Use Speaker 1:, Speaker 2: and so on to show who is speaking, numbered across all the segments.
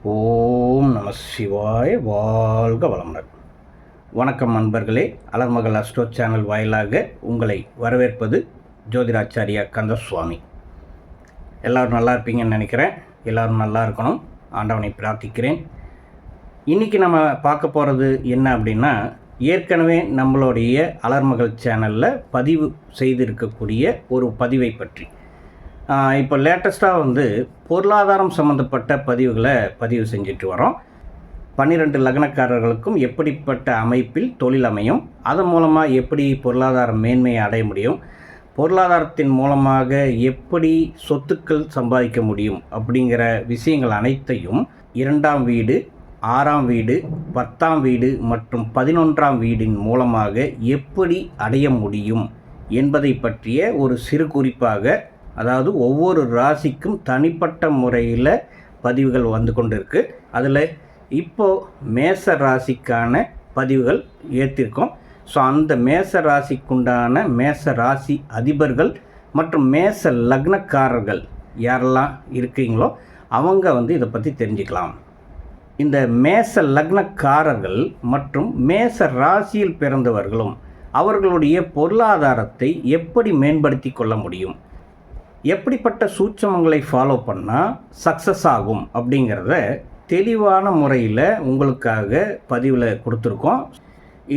Speaker 1: ஓம் நம சிவாய. வாழ்க வளமுடன். வணக்கம் நண்பர்களே. அலர்மகள் அஸ்ட்ரோ சேனல் வாயிலாக உங்களை வரவேற்பது ஜோதிராச்சாரியா கந்தசுவாமி. எல்லோரும் நல்லா இருப்பீங்கன்னு நினைக்கிறேன். எல்லோரும் நல்லா இருக்கணும், ஆண்டவனை பிரார்த்திக்கிறேன். இன்றைக்கி நம்ம பார்க்க போகிறது என்ன அப்படின்னா, ஏற்கனவே நம்மளுடைய அலர்மகள் சேனலில் பதிவு செய்திருக்கக்கூடிய ஒரு பதிவை பற்றி. இப்போ லேட்டஸ்ட்டாக பொருளாதாரம் சம்மந்தப்பட்ட பதிவுகளை பதிவு செஞ்சுட்டு வரோம். 12 லக்னக்காரர்களுக்கும் எப்படிப்பட்ட அமைப்பில் தொழில் அமையும், அதன் மூலமாக எப்படி பொருளாதார மேன்மையை அடைய முடியும், பொருளாதாரத்தின் மூலமாக எப்படி சொத்துக்கள் சம்பாதிக்க முடியும் அப்படிங்கிற விஷயங்கள் அனைத்தையும் 2ஆம் வீடு, 6ஆம் வீடு, 10ஆம் வீடு மற்றும் 11ஆம் வீடின் மூலமாக எப்படி அடைய முடியும் என்பதை பற்றிய ஒரு சிறு குறிப்பாக, அதாவது ஒவ்வொரு ராசிக்கும் தனிப்பட்ட முறையில் பதிவுகள் வந்து கொண்டு இருக்குது. அதில் இப்போது மேச ராசிக்கான பதிவுகள் ஏற்றிருக்கோம். ஸோ அந்த மேச ராசிக்குண்டான மேச ராசி அதிபர்கள் மற்றும் மேச லக்னக்காரர்கள் யாரெல்லாம் இருக்கீங்களோ அவங்க இதை பற்றி தெரிஞ்சுக்கலாம். இந்த மேச லக்னக்காரர்கள் மற்றும் மேச ராசியில் பிறந்தவர்களும் அவர்களுடைய பொருளாதாரத்தை எப்படி மேம்படுத்தி கொள்ள முடியும், எப்படிப்பட்ட சூட்சமங்களை ஃபாலோ பண்ணால் சக்ஸஸ் ஆகும் அப்படிங்கிறத தெளிவான முறையில் உங்களுக்காக பதிவில் கொடுத்துருக்கோம்.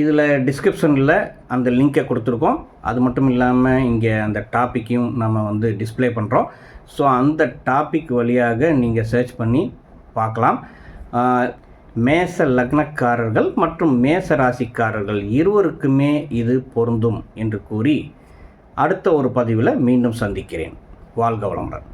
Speaker 1: இதில் டிஸ்கிரிப்ஷனில் அந்த லிங்கை கொடுத்துருக்கோம். அது மட்டும் இல்லாமல் இங்கே அந்த டாப்பிக்கையும் நம்ம டிஸ்பிளே பண்ணுறோம். ஸோ அந்த டாபிக் வழியாக நீங்கள் சர்ச் பண்ணி பார்க்கலாம். மேச லக்னக்காரர்கள் மற்றும் மேச ராசிக்காரர்கள் இருவருக்குமே இது பொருந்தும் என்று கூறி அடுத்த ஒரு பதிவில் மீண்டும் சந்திக்கிறேன். வாழ்க வளமுடன்.